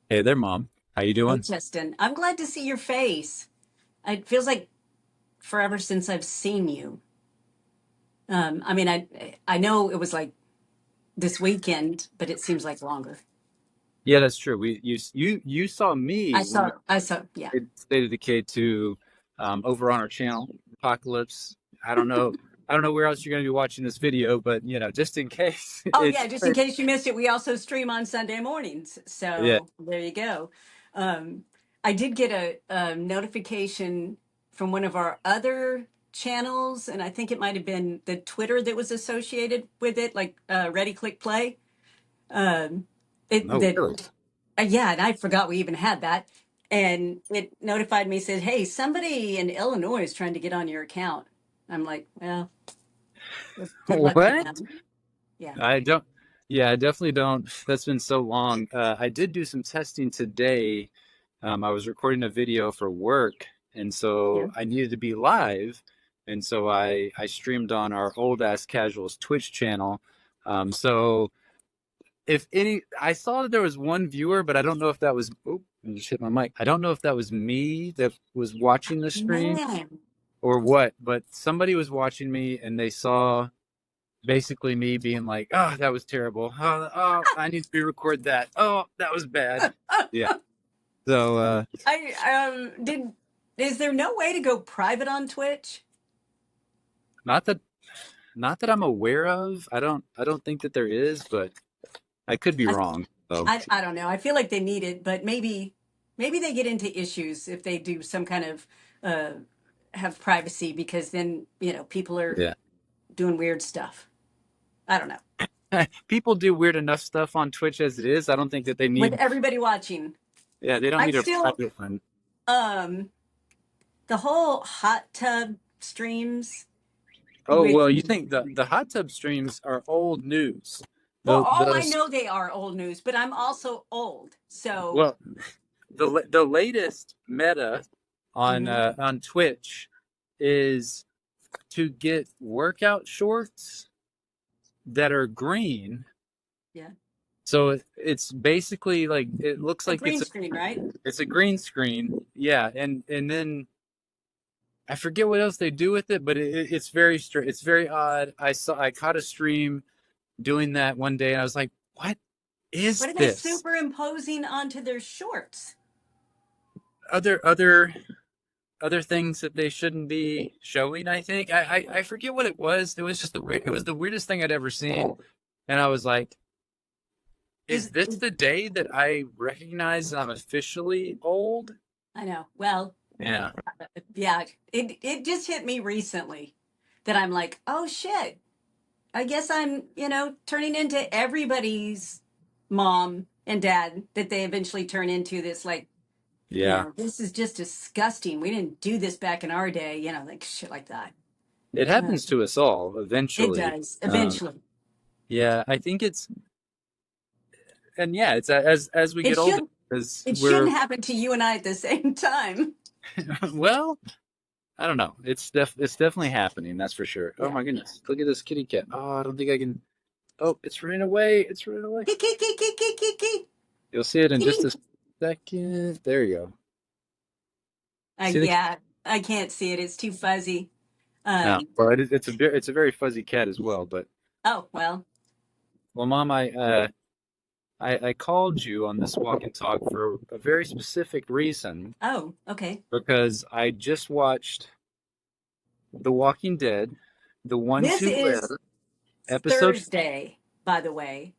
Hey there, Mom. How you Hey, doing? Justin. I'm glad to see your face. It feels like forever since I've seen you. I know it was like this weekend, but it seems like longer. Yeah, that's true. You saw me when we Yeah. did State of Decay 2 over on our channel, Apocalypse. I don't know. I don't know where else you're going to be watching this video, but just in case, Oh, it's yeah. Just in case you missed it, we also stream on Sunday mornings. yeah. So there you go. Um, I did get a notification from one of our other channels, and I think it might have been the Twitter that was associated with it, like Ready Click Play. Um, it No, that really. Yeah, and I forgot we even had that. And it notified me, said, "Hey, somebody in Illinois is trying to get on your account." I'm like, "Well, good luck to What? them." Yeah. I don't. Yeah, I definitely don't. That's been so long. I did do some testing today. I was recording a video for work, and Yeah. so I needed to be live, and so I streamed on our Old Ass Casuals Twitch channel. So if any, I saw that there was one viewer, but I don't know if that was. Oh, I just hit my mic. I don't know if that was me that was watching the stream Man. or what, but somebody was watching me, and they saw basically me being like, "Oh, that was terrible. I need to re-record that. Oh, that was bad." Yeah. So, I did is there no way to go private on Twitch? not that not that I'm aware of. I don't think that there is, but I could be I wrong. So, I don't know. I feel like they need it, but maybe they get into issues if they do some kind of uh have privacy because then, people are yeah. doing weird stuff. I don't know. People do weird enough stuff on Twitch as it is. I don't think that they With need everybody watching. yeah, they don't I need a still private one. um the whole hot tub streams Oh, with well, you think the hot tub streams are old news. well, The all I the know they are old news, but I'm also old. So, well, the latest meta mhm, on Twitch is to get workout shorts that are green. yeah. So it's basically like it looks A like green screen, right? it's a green screen. Yeah, and then I forget what else they do with it, but it's very straight. It's very odd. I caught a stream doing that one day, and I was like, "What is What are they this?" superimposing onto their shorts? Other things that they shouldn't be showing. I think I forget what it was. It was the weirdest thing I'd ever seen, and I was like, "Is Is this the day that I recognize I'm officially old?" I know. Well, Yeah, yeah, it just hit me recently that I'm like, "Oh shit. I guess I'm, turning into everybody's mom and dad that they eventually turn into this like, yeah. this is just disgusting. We didn't do this back in our day, like shit like that. It Uh, happens to us all it eventually. does Um, eventually. yeah, I think and yeah, it's as we It get older, should because it we're shouldn't happen to you and I at the same time. well, I don't know. It's definitely happening. That's for sure. Oh Yeah. my goodness, look at this kitty cat. Oh, I don't think I can. Oh, it's running away. It's running away. Kiki, kiki, kiki, kiki. You'll see it in just Kitty. a second. There you go. See the cat? Yeah, I can't see it. It's too fuzzy. No. Um, Well, it's a very fuzzy cat as well. But oh, well. well, Mom, I called you on this walk and talk for a very specific reason Oh, okay. because I just watched The Walking Dead, the ones This who is live, episode. Thursday, by the way.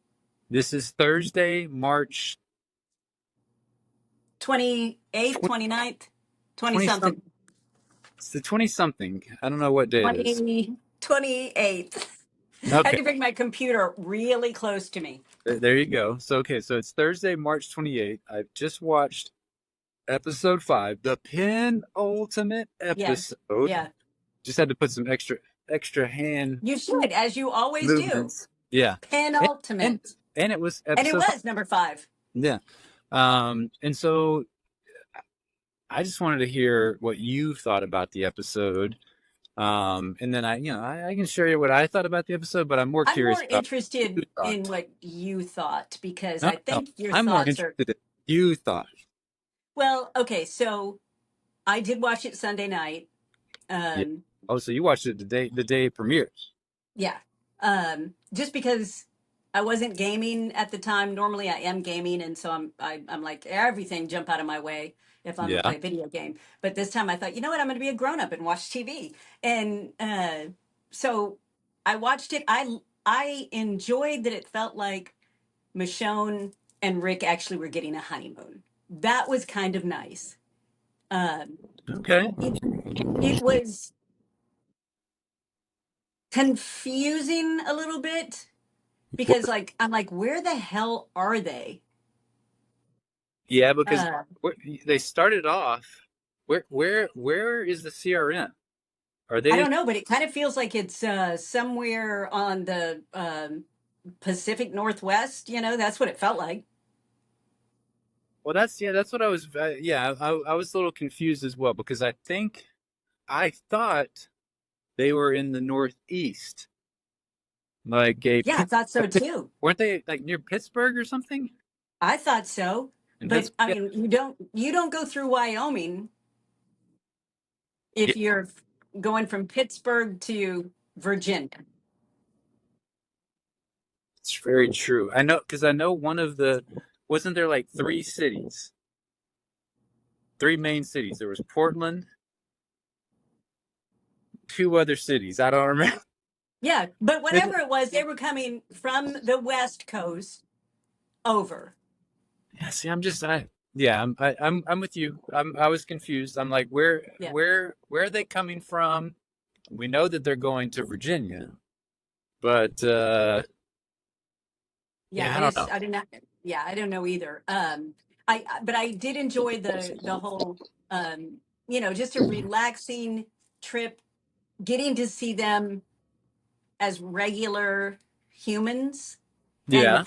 This is Thursday, March 28th, 20, 29th, 20 20 something. something. It's the 20 something. I don't know what day it is. 28th. I had Okay, to bring my computer really close to me. there you go. So okay, so it's Thursday, March 28th. I've just watched episode 5, the penultimate Yeah. episode. Yeah. Just had to put some extra hand You should, as you always do. movements. Yeah. And and, Penultimate. and it was And it episode 5. was number 5. Yeah. And so I just wanted to hear what you thought about the episode. And then I can share you what I thought about the episode, but I'm more I'm curious more about what you interested in thought. what you thought because No, I no, think your I'm more thoughts are interested. You thought. Well, okay, so I did watch it Sunday night. Yeah. Um, Oh, so you watched it the day it premieres. yeah. Just because I wasn't gaming at the time. Normally I am gaming, and so I'm like everything jump out of my way if I'm gonna Yeah. play a video game. But this time I thought, you know what, I'm gonna be a grown up and watch TV. And so I watched it. I enjoyed that it felt like Michonne and Rick actually were getting a honeymoon. That was kind of nice. Um, Okay. it it was confusing a little bit because like I'm like, where the hell are they? Yeah, because Uh, where, they started off. Where is the CRM? Are I they? don't know, but it kind of feels like it's somewhere on the Pacific Northwest. You know, that's what it felt like. Well, that's what I was. Yeah, I was a little confused as well because I thought they were in the Northeast, like a Yeah, I Pitt. thought so too. Weren't they like near Pittsburgh or something? I thought so, In but Pittsburgh. I Yeah. mean, you don't go through Wyoming Yeah, if you're going from Pittsburgh to Virginia. it's very true. I know because I know one of the wasn't there like three cities, three main cities. There was Portland, two other cities. I don't remember. Yeah, but whatever it was, they were coming from the West Coast over. Yeah, see, yeah, I'm with you. I was confused. I'm like, Yeah. where are they coming from? We know that they're going to Virginia, but Yeah, yeah, I don't know. I didn't yeah, I don't know either. But I did enjoy the whole just a relaxing trip, getting to see them as regular humans Yeah,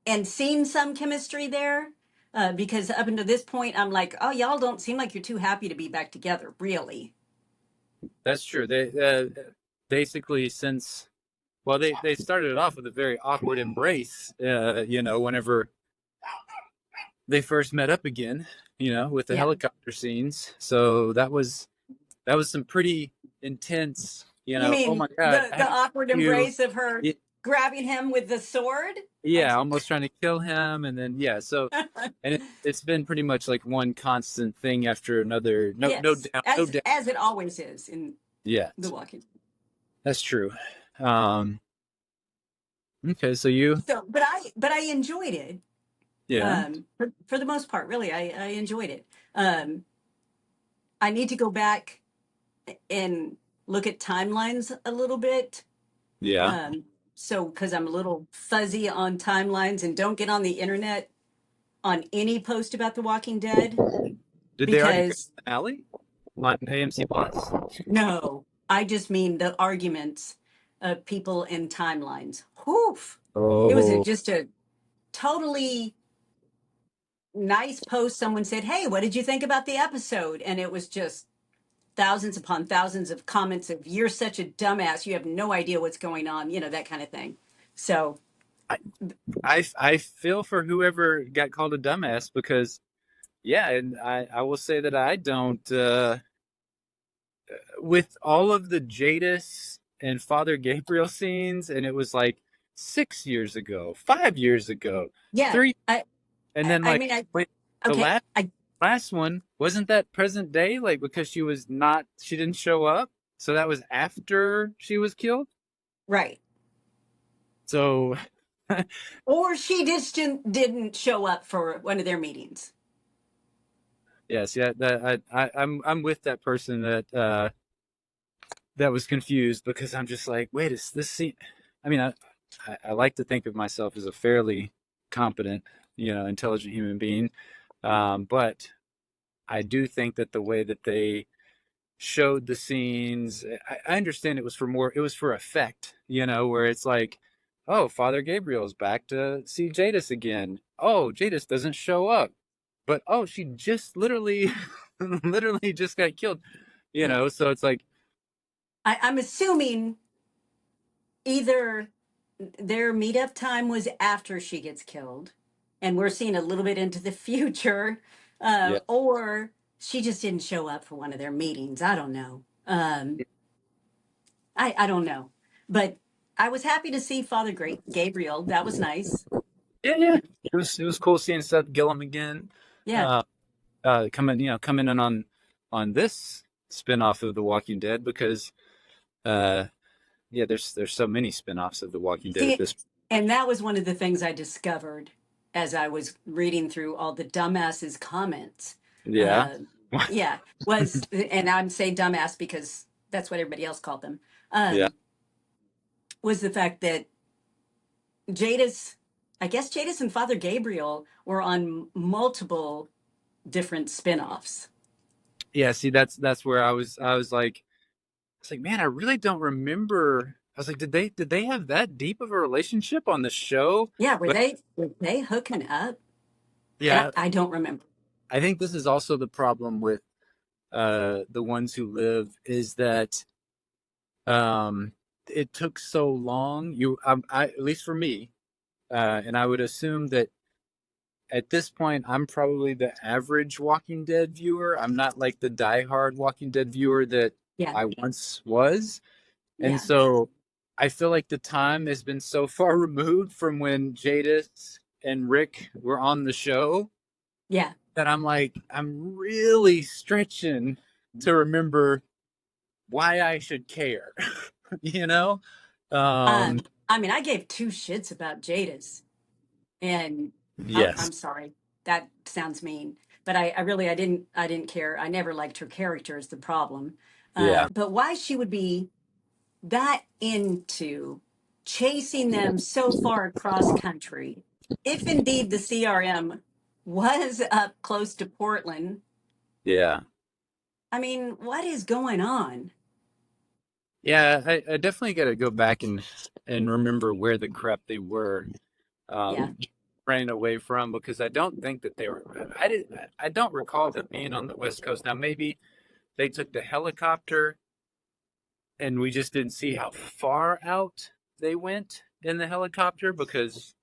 and seeing some chemistry there. Because up until this point, I'm like, oh, y'all don't seem like you're too happy to be back together, really. that's true. They basically since well, they started it off with a very awkward embrace. Whenever they first met up again, with the Yeah. helicopter scenes. So that was some pretty intense. You Oh mean my God, the I awkward you. embrace of her grabbing him with the sword? Yeah, That's almost trying to kill him, and then yeah, so and it's been pretty much like one constant thing after another. No, no yes, doubt, no doubt. as it always is in Yeah, The Walking. that's true. Um, okay, so you, So, but I enjoyed it. yeah, For the most part, really, I enjoyed it. Um, I need to go back and look at timelines a little bit. yeah. Um, so because I'm a little fuzzy on timelines and don't get on the internet on any post about The Walking Dead Did they already air because the finale on AMC Plus? no, I just mean the arguments of people in timelines. Whoof. It was Oh, just a totally nice post. Someone said, hey, what did you think about the episode? And it was just thousands upon thousands of comments of, you're such a dumbass. You have no idea what's going on, that kind of thing. So, I, I feel for whoever got called a dumbass because yeah, and I will say that I don't. With all of the Jadis and Father Gabriel scenes, and it was like 6 years ago, 5 years ago, yeah, three, and then I like mean, wait, the okay, last one wasn't that present day, like because she didn't show up, so that was after she was killed. right. So Or she just didn't show up for one of their meetings. yes, yeah, that I'm with that person that was confused because I'm just like, wait, is this scene? I mean, I like to think of myself as a fairly competent, intelligent human being, but I do think that the way that they showed the scenes, I understand it was for effect, where it's like, oh, Father Gabriel's back to see Jadis again. Oh, Jadis doesn't show up, but oh, she just literally, literally just got killed, Yeah. So it's like, I'm assuming either their meetup time was after she gets killed, and we're seeing a little bit into the future, Yeah. or she just didn't show up for one of their meetings. I don't know. I don't know, but I was happy to see Father Gabriel. That was nice. Yeah, yeah. It was cool seeing Seth Gillum again. Yeah, Uh, coming in on this spinoff of The Walking Dead because uh, yeah, there's so many spinoffs of The Walking Dead at see, this. and that was one of the things I discovered as I was reading through all the dumbasses comments. Yeah. Uh, yeah, was and I'm saying dumbass because that's what everybody else called them. Yeah. Um, was the fact that Jadis, I guess Jadis and Father Gabriel were on multiple different spin-offs. Yeah, see that's where I was like, man, I really don't remember. I was like, did they have that deep of a relationship on the show? Yeah, But were they hooking up? And yeah, I don't remember. I think this is also the problem with The Ones Who Live is that it took so long. At least for me, and I would assume that at this point I'm probably the average Walking Dead viewer. I'm not like the diehard Walking Dead viewer that Yeah, I once was. And yeah, so I feel like the time has been so far removed from when Jadis and Rick were on the show yeah. that I'm like, I'm really stretching to remember why I should care, you know? Um, I mean, I gave two shits about Jadis, and yes. I'm sorry, that sounds mean, but I didn't care. I never liked her character is the problem. Yeah. But why she would be that into chasing them so far across country, if indeed the CRM was up close to Portland, Yeah. I mean, what is going on? Yeah. I definitely got to go back and remember where the crap they were. Yeah. Running away from because I don't think that they were. I don't recall them being on the West Coast. Now maybe they took the helicopter and we just didn't see how far out they went in the helicopter because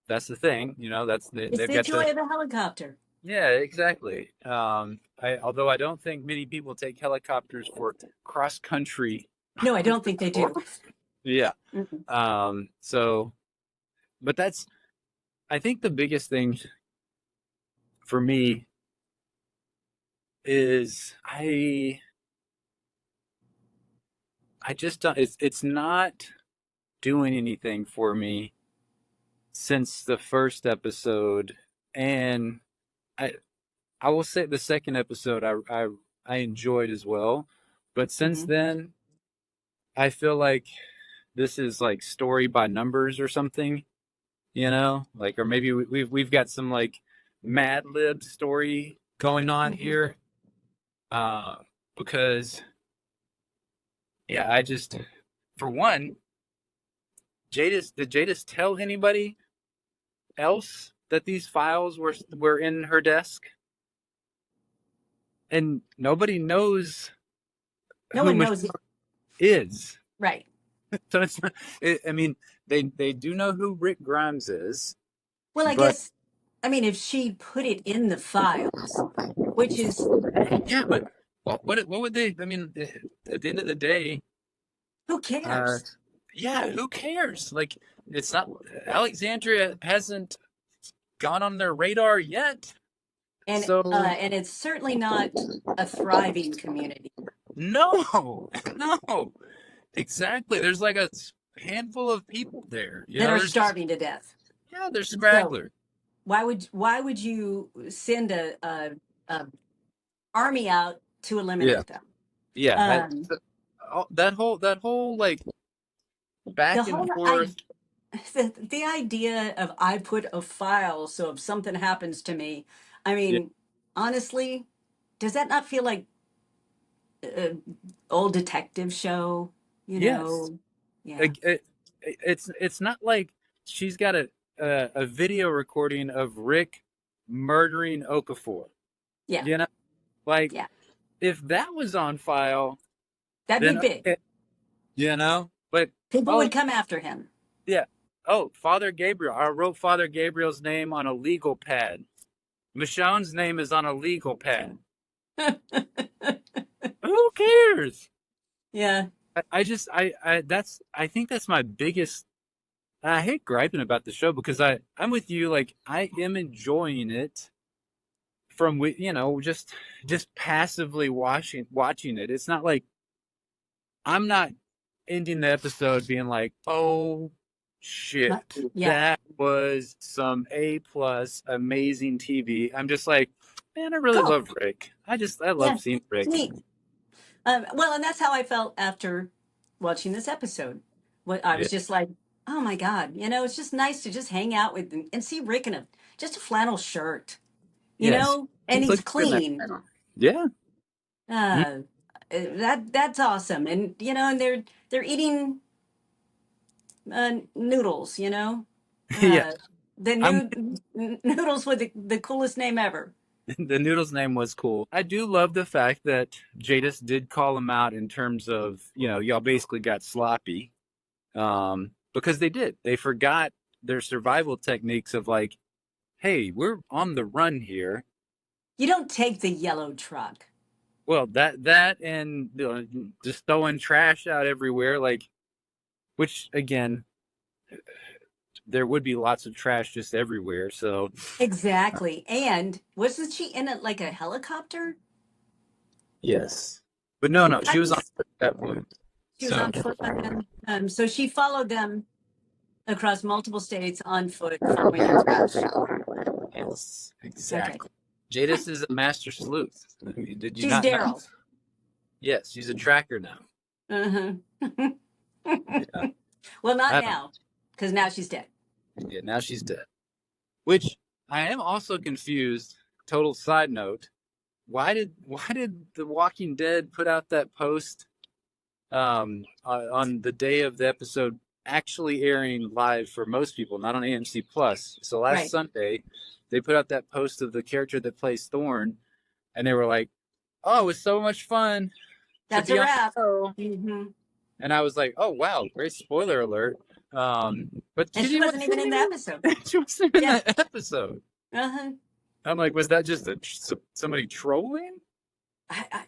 that's the thing. It's They've the got the joy of a helicopter. yeah, exactly. Although I don't think many people take helicopters for cross country. No, I don't think they do. Yeah. Mm-mm. So but that's I think the biggest thing for me is I just don't it's not doing anything for me since the first episode, and I I will say the second episode I enjoyed as well, but since Mhm. then I feel like this is like story by numbers or something, like or maybe we've got some like Mad Lib story going on Mhm. here, uh, because yeah I just for one did Jadis tell anybody else that these files were in her desk? And nobody knows No who one knows it. Michelle is. Right. So it's not, I mean, they do know who Rick Grimes is, Well, I but guess, I mean, if she put it in the files, which is, yeah, but what would they? I mean, at the end of the day, who uh, cares? yeah, who cares? Like, it's not Alexandria hasn't gone on their radar yet. So And it's certainly not a thriving community no, no, exactly. There's like a handful of people there. that are There's just starving to death. yeah, there's So stragglers. why would you send a army out to Yeah, eliminate them? yeah. Um, That whole like the back and whole forth. the idea of I put a file so if something happens to me, I Yeah. mean, honestly, does that not feel like a old detective show? You Yes. know? Yeah, It's not like she's got a video recording of Rick murdering Okafor. yeah, You know, like yeah. if that was on file, That'd be then big. okay. But People oh would come after him. yeah, Oh, Father Gabriel. I wrote Father Gabriel's name on a legal pad. Michonne's name is on a legal pad. Who cares? Yeah. I think that's my biggest. I hate griping about the show because I'm with you. Like I am enjoying it from just passively watching it. It's not like I'm not ending the episode being like, oh shit, Yeah. that was some A plus amazing TV. I'm just like, man, I really Cool. love Rick. I Yeah. love seeing Rick. Neat. Well, and that's how I felt after watching this episode. What I Yeah. was just like, oh my God, it's just nice to just hang out with and see Rick in just a flannel shirt, Yes. and He's he's looking good in that clean. panel. Yeah. Mm. Uh, that's awesome. And and they're eating noodles, Yeah. uh, the I'm noodles with the coolest name ever. the noodle's name was cool. I do love the fact that Jadis did call him out in terms of, y'all basically got sloppy. Because they did. They forgot their survival techniques of like, hey, we're on the run here. You don't take the yellow truck. Well, that and just throwing trash out everywhere, like, which again, there would be lots of trash just everywhere. So Exactly. And wasn't she in it like a helicopter? yes, but no, I she was on just at that point. She was So on foot by then. So she followed them across multiple states on foot following their crash. yes, Okay. exactly. Jadis is a master sleuth. I mean, did you She's not know? Daryl. Yes, she's a tracker now. Uh-huh. Yeah, Well, not I don't. now, because now she's dead. Yeah, now she's dead. Which I am also confused. Total side note: why did The Walking Dead put out that post on the day of the episode actually airing live for most people, not on AMC Plus? So last Right. Sunday, they put out that post of the character that plays Thorn, and they were like, "Oh, it was so much fun to That's a be on wrap. the show," Hmm. and I was like, "Oh wow, great spoiler alert." But And she wasn't even in the episode. she wasn't in Yeah. that episode. Uh-huh. I'm like, was that just somebody trolling?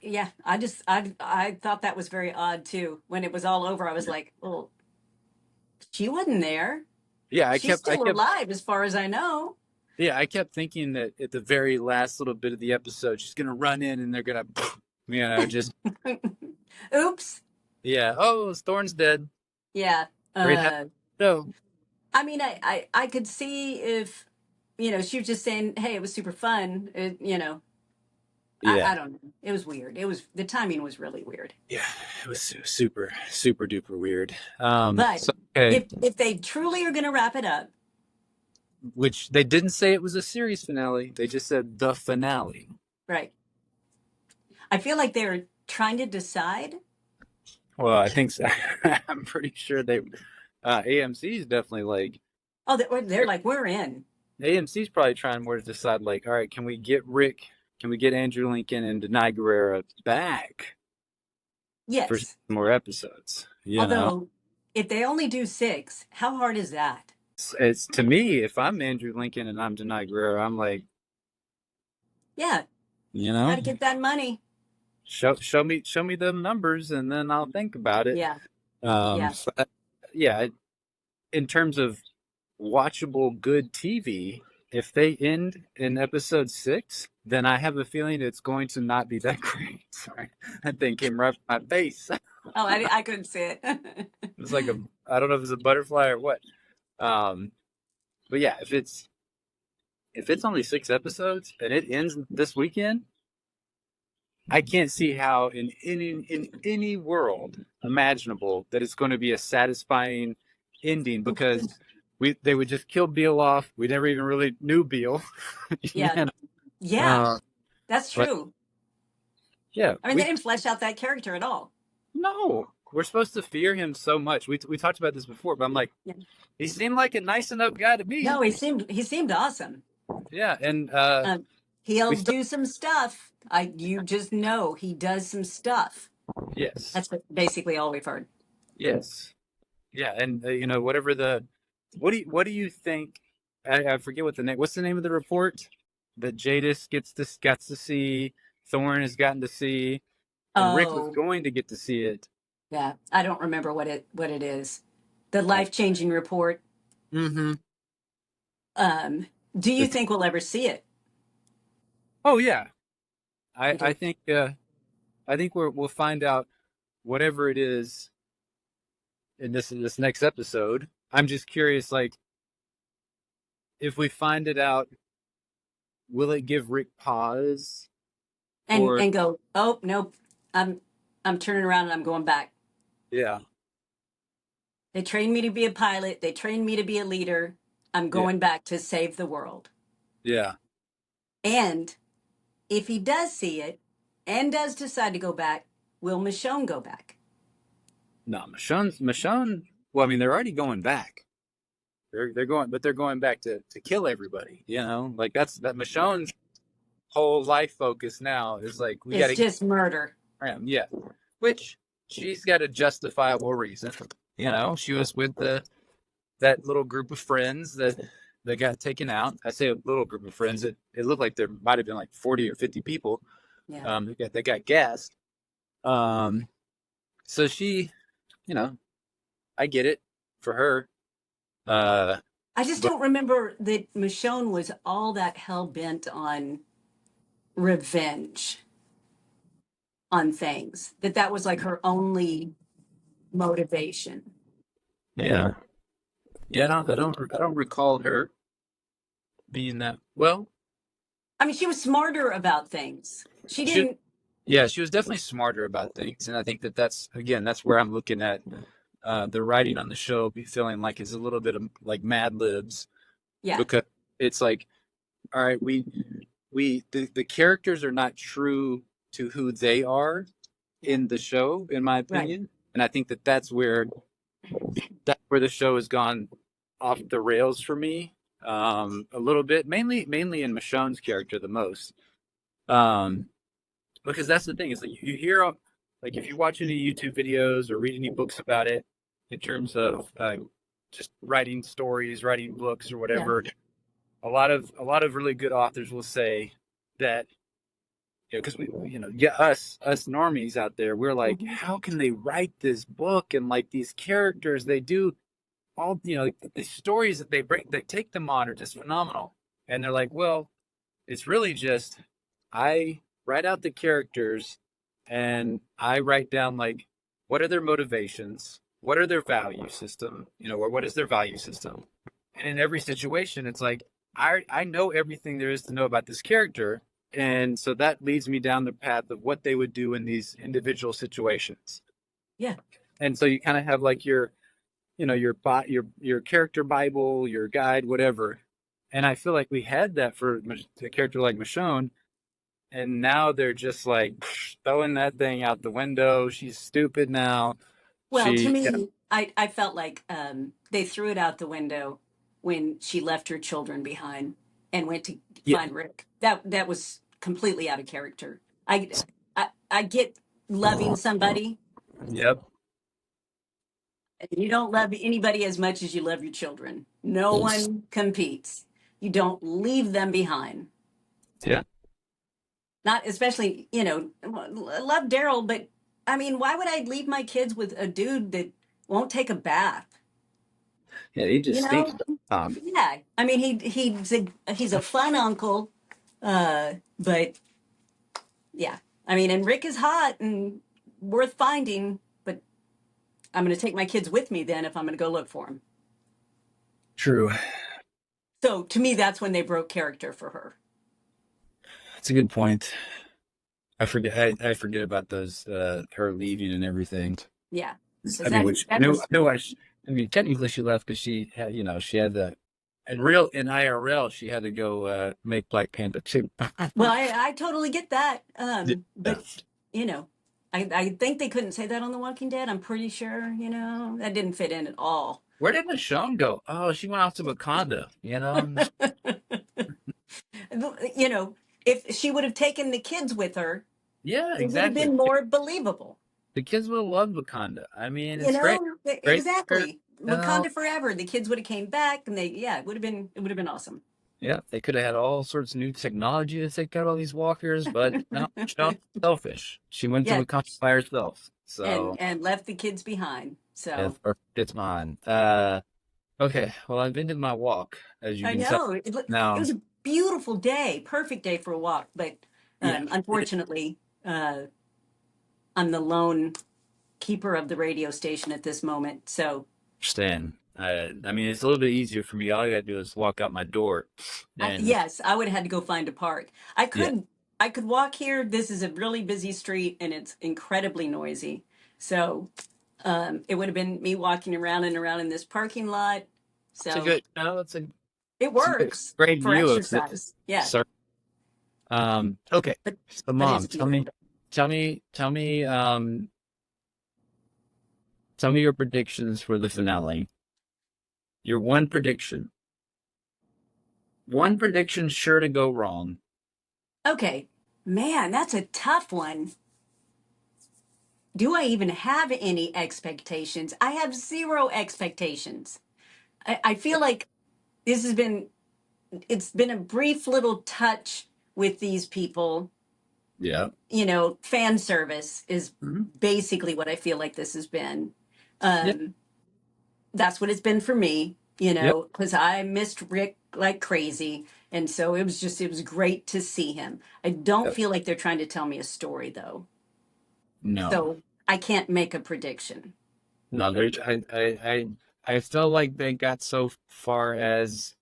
Yeah. I thought that was very odd too. When it was all over, I was like, well, she wasn't there. Yeah, She's still alive as far as I know. I kept thinking that at the very last little bit of the episode, she's gonna run in and they're gonna, just Oops. yeah. Oh, Thorne's dead. Yeah. Great. No. I mean, I could see if, she was just saying, hey, it was super fun. I Yeah. don't know. It was weird. The timing was really weird. Yeah. It was super, super duper weird. But So, okay. if they truly are going to wrap it up, Which they didn't say it was a series finale. They just said the finale. right. I feel like they're trying to decide. Well, I think so. I'm pretty sure AMC's definitely like, Oh, they're like, we're in. AMC's probably trying more to decide like, all right, can we get Andrew Lincoln and Denai Guerrera back for Yes. more episodes? Although, if they only do 6, how hard is that? It's to me, if I'm Andrew Lincoln and I'm Denai Guerrera, I'm like, Yeah. Gotta get that money. show me the numbers and then I'll think about it. Yeah. But, yeah. In terms of watchable good TV, if they end in episode 6, then I have a feeling it's going to not be that great. Sorry, that thing came right in my face. Oh, I couldn't see it. It was like I don't know if it's a butterfly or what. But yeah, if it's only 6 episodes and it ends this weekend, I can't see how in any world imaginable that it's going to be a satisfying ending, because they would just kill Beale off. We never even really knew Beale. Yeah. Yeah. That's but- true. Yeah. I mean, they didn't flesh out that character at all. No, we're supposed to fear him so much. We talked about this before, but I'm like, Yeah. he seemed like a nice enough guy to me. No, he seemed awesome. Yeah, and He'll we still- do some stuff. You just know he does some stuff. yes, That's basically all we've heard. yes, yeah, and whatever the what do you think? I forget what the name. What's the name of the report that Jadis gets to see, Thorne has gotten to see, and Rick was Oh, going to get to see it. yeah. I don't remember what it is. The Uh, life-changing report. mm-hmm. Um, do you It's, think we'll ever see it? oh yeah, I You I do. think we'll find out whatever it is in this next episode. I'm just curious, like if we find it out, will it give Rick pause And or and go, "Oh, nope. I'm I'm turning around and I'm going back. yeah, They trained me to be a pilot. They trained me to be a leader. I'm yeah, going back to save the world." yeah. And if he does see it and does decide to go back, will Michonne go back? No, Michonne. Well, I mean, they're already going back. They're going, but they're going back to kill everybody. Like that Michonne's whole life focus now is like we got It's to get just murder. him. Yeah, which she's got a justifiable reason. She was with that little group of friends that got taken out. I say a little group of friends. It looked like there might have been like 40 or 50 people. Yeah. That got gassed. Um, so she, you know, I get it for her. Uh, I just but don't remember that Michonne was all that hell bent on revenge on things. That was like her only motivation. yeah, yeah, I don't recall her being that. Well, I mean, she was smarter about things. She she, didn't. yeah, she was definitely smarter about things, and I think that's where I'm looking at the writing on the show be feeling like it's a little bit of like Mad Libs Yeah. because it's like, all right, the characters are not true to who they are Yeah. in the show, in my Right. opinion, and I think that's where the show has gone off the rails for me a little bit, mainly in Michonne's character the most. Um, because that's the thing is like you hear like if you watch any YouTube videos or read any books about it in terms of just writing stories, writing books or Yeah. whatever, a lot of really good authors will say that because we yeah us normies out there we're like Mhm. how can they write this book and like these characters they do all the stories that they take them on are just phenomenal and they're like well it's really just I write out the characters and I write down like what are their motivations, what are their value system, or what is their value system. And in every situation, it's like I know everything there is to know about this character, and so that leads me down the path of what they would do in these individual situations. Yeah. And so you kind of have like your character Bible, your guide, whatever. And I feel like we had that for a character like Michonne, and now they're just like throwing that thing out the window. She's stupid now. Well, to She, yeah, me, I felt like they threw it out the window when she left her children behind and went to yeah, find Rick. That was completely out of character. I get loving somebody, yep, and you don't love anybody as much as you love your children. No one competes. You don't leave them behind. yeah, Not especially, love Daryl, but I mean, why would I leave my kids with a dude that won't take a bath? yeah. He You just stinks. know? Um, Yeah. I mean, he's a fun uncle, but yeah. I mean, and Rick is hot and worth finding, but I'm going to take my kids with me then if I'm going to go look for him. True. So to me, that's when they broke character for her. That's a good point. I forget about those her leaving and everything. Yeah, I because mean, that which that was I mean, technically she left because she had, she had the, in IRL, she had to go make Black Panther too. well, I totally get that. Yeah. But you know, I think they couldn't say that on The Walking Dead. I'm pretty sure. That didn't fit in at all. Where did Michonne go? Oh, she went off to Wakanda. You know, if she would have taken the kids with her, Yeah, it would have exactly. been more believable. The kids will love Wakanda. I mean, You it's great. know, Great. exactly. No, Wakanda forever. The kids would have came back, and yeah, it would have been awesome. yeah, they could have had all sorts of new technology to take out all these walkers, but no, Sean's selfish. She went to Yeah, Wakanda by herself. So, and left the kids behind. yeah, So it's mine. Okay, well, I've ended my walk, as you I can tell. know it Now, was a beautiful day, perfect day for a walk. But yeah, unfortunately, I'm the lone keeper of the radio station at this moment. So understand. I mean, it's a little bit easier for me. All I gotta do is walk out my door, and yes, I would have had to go find a park. yeah, I could walk here. This is a really busy street and it's incredibly noisy. So it would have been me walking around and around in this parking lot. it's a So good, no, it it's a good, works great for view of the, exercise. Yeah. sir. Okay. But So, but it's Mom, a beautiful day. tell me your predictions for the finale. Your one prediction sure to go wrong. Okay. Man, that's a tough one. Do I even have any expectations? I have zero expectations. I feel like this has been it's been a brief little touch with these people. Yeah. Fan service is Mhm. basically what I feel like this has been. Yep. Um, that's what it's been for me, Yep. because I missed Rick like crazy. And so it was great to see him. I don't Yep. feel like they're trying to tell me a story though. No. So I can't make a prediction. No, I felt like they got so far as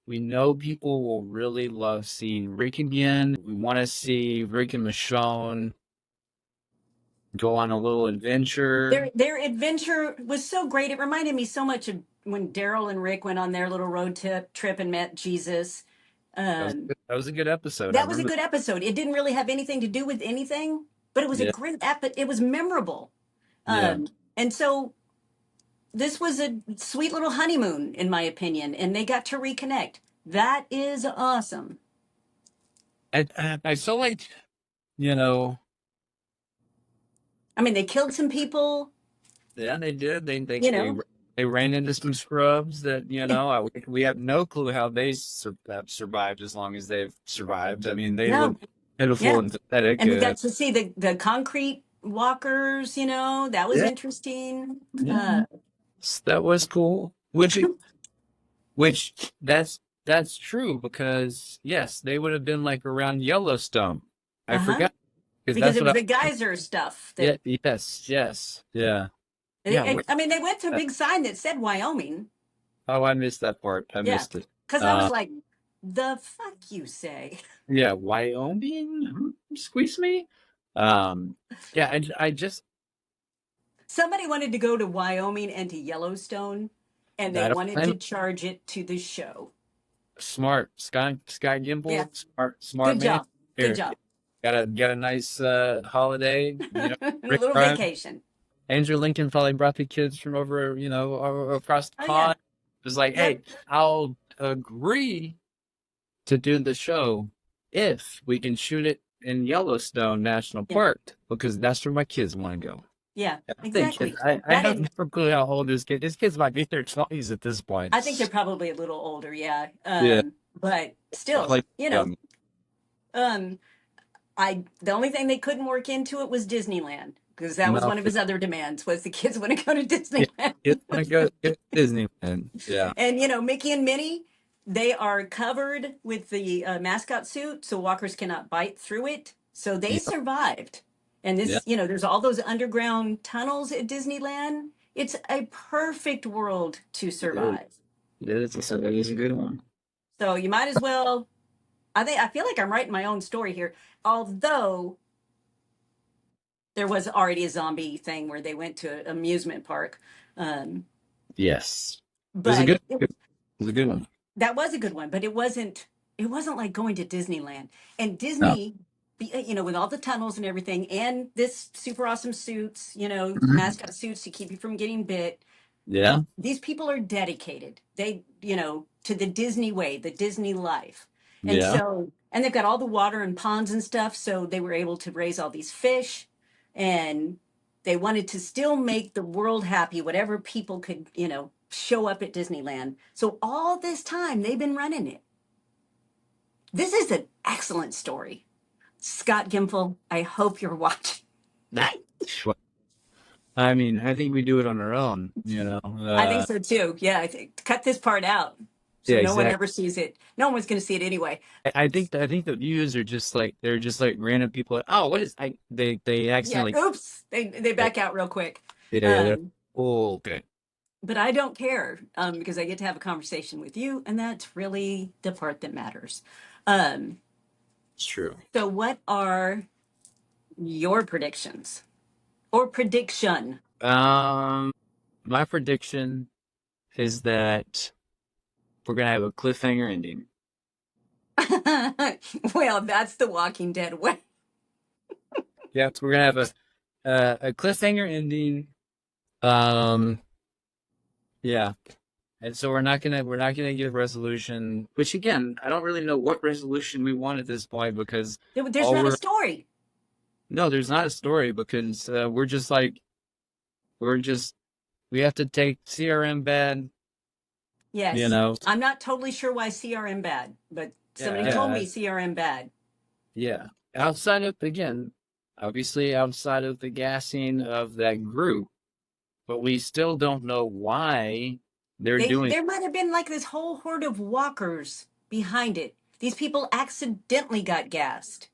we know people will really love seeing Rick again. We want to see Rick and Michonne go on a little adventure. Their adventure was so great. It reminded me so much of when Daryl and Rick went on their little road trip and met Jesus. Um, That was a good episode. I that was a remember. good episode. It didn't really have anything to do with anything, but it was a Yeah. great it was memorable. Yeah. And so this was a sweet little honeymoon, in my opinion, and they got to reconnect. That is awesome. I feel like, you know, I mean, they killed some people, yeah, they did. you know. They ran into some scrubs that, we have no clue how they have survived as long as they've survived. I mean, they No, look pitiful yeah. and pathetic. And we got to see the concrete walkers, that was Yeah, interesting. yeah, that was cool. Which that's true because yes, they would have been like around Yellowstone. I Uh-huh. forgot because Because that's it what was I. the geyser stuff Yeah. that Yes. Yeah. Yeah. I mean, they went to a big sign that said Wyoming. Oh, I missed that part. I Yeah. missed it. Because I was Uh, like, the fuck you say? yeah, Wyoming, squeeze me. Um, yeah, I just Somebody wanted to go to Wyoming and to Yellowstone, and they I don't wanted to I'm charge it to the show. smart. Sky Yeah. Gimbal, smart Good man. job. Good Here, job. got a nice holiday. A Rick little Grimes, vacation. Andrew Lincoln probably brought the kids from over, across the Oh, yeah. pond. It was like, Yep. hey, I'll agree to do the show if we can shoot it in Yellowstone National Yeah. Park because that's where my kids want to go. Yeah. I think Exactly. I have no clue how old this kid. This kid's might be in their 20s at this point. I think they're probably a little older. Yeah. Yeah, But still, like young. um, the only thing they couldn't work into it was Disneyland because that was No, one of his other demands was the kids want to go to yeah, Disneyland. kids want to go to Disneyland. Yeah, And Mickey and Minnie, they are covered with the mascot suit, so walkers cannot bite through it. So they yeah, survived. And yeah. there's all those underground tunnels at Disneyland. It's a perfect world to It is. survive. It is a good one. So you might as well. I feel like I'm writing my own story here. Although there was already a zombie thing where they went to an amusement park. Um, Yes, it was a but good. It was a good one. that was a good one, but it wasn't like going to Disneyland. And No. Disney, with all the tunnels and everything, and this super awesome suits, Mhm. mascot suits to keep you from getting bit. Yeah, These people are dedicated. They, to the Disney way, the Disney life. And yeah, so, and they've got all the water and ponds and stuff. So they were able to raise all these fish and they wanted to still make the world happy, whatever people could, show up at Disneyland. So all this time they've been running it. This is an excellent story. Scott Gimple, I hope you're watching. I mean, I think we do it on our own, I think so too. Yeah, I think cut this part out so Yeah, no one exactly. ever sees it. No one's going to see it anyway. I think the views are just like they're just like random people. Like, oh, what is I? They Yeah. accidentally. Oops. They back out real quick. Yeah. Um, Oh, okay. but I don't care because I get to have a conversation with you, and that's really the part that matters. Um, It's true. so, what are your predictions or prediction? My prediction is that we're gonna have a cliffhanger ending. Well, that's the Walking Dead way. Yeah, so we're gonna have a cliffhanger ending. Um, yeah, and so we're not gonna give resolution. Which again, I don't really know what resolution we want at this point because There's all not a we're story. no, there's not a story because we're just like we're just we have to take CRM bad, you Yes. know. I'm not totally sure why CRM bad, but somebody Yeah, told me CRM bad. yeah. Outside of again, obviously outside of the gassing of that group, but we still don't know why they're doing. There might have been like this whole horde of walkers behind it. These people accidentally got gassed.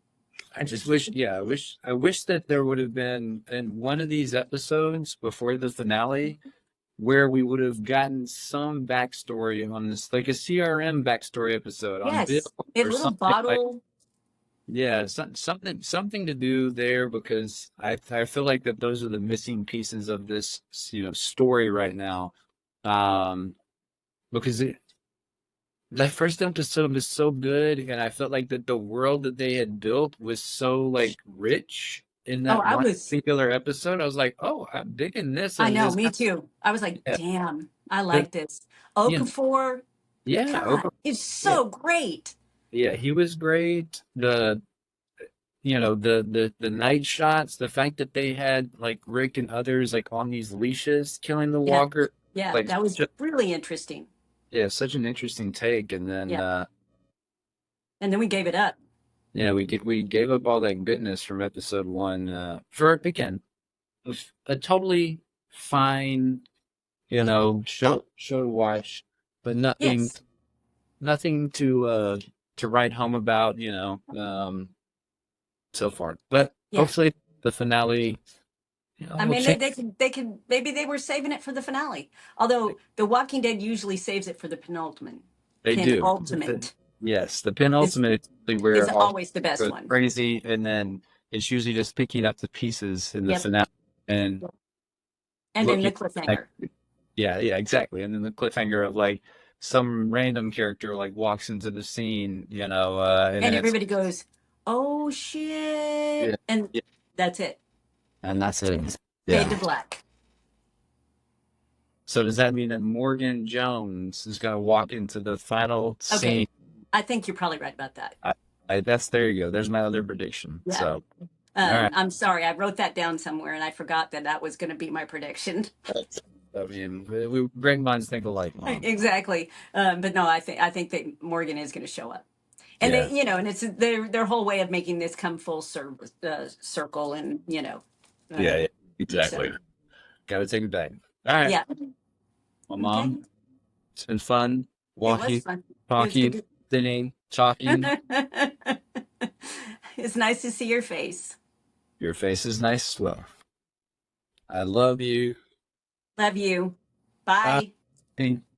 I just wish, yeah, I wish that there would have been in one of these episodes before the finale where we would have gotten some backstory on this, like a CRM backstory episode on Bill Yes. A or little something like, bottle. yeah, something to do there because I feel like that those are the missing pieces of this, story right now. Um, because that first episode was so good, and I felt like that the world that they had built was so like rich in Oh, that one particular episode. I was like, oh, I'm digging this, I and know, this, me too. I was like, yeah, damn, I but, like this. you know, Okafor, yeah, God, is yeah, so great. yeah, he was great. The night shots, the fact that they had like Rick and others like on these leashes killing the Yeah. walker, Yeah. like That was really interesting. yeah, such an interesting take. And then Yeah. And then we gave it up. yeah, we gave up all that goodness from episode one for again a totally fine, show to watch, but nothing Yes. nothing to write home about, so far. But Yeah. hopefully the finale, I will mean, change. they could, maybe they were saving it for the finale. Although The Walking Dead usually saves it for the penultimate. They do. Penultimate Yes, the is, penultimate is really is where all always the best goes one. crazy, and then it's usually just picking up the pieces in the Yep. finale and And then the looking like, cliffhanger. yeah, yeah, exactly. And then the cliffhanger of like some random character like walks into the scene, and And then it's everybody goes, oh yeah, shit. And yeah, that's it. and that's it. Fade to Yeah. black. So does that mean that Morgan Jones is gonna walk into the final Okay. scene? I think you're probably right about that. There you go. There's my other prediction. Yeah. So all right. I'm sorry. I wrote that down somewhere and I forgot that that was going to be my prediction. I mean, great minds think alike, Mom. Exactly. But no, I think that Morgan is going to show up. And Yeah. they, and it's their whole way of making this come full circle and, Yeah, yeah, exactly. so, Got to take it back. All right. yeah. Well, Okay. Mom, it's been fun It was walking, fun. It was talking, good. sitting, talking. It's nice to see your face. Your face is nice as well. I love you. Love you. Bye. Bye.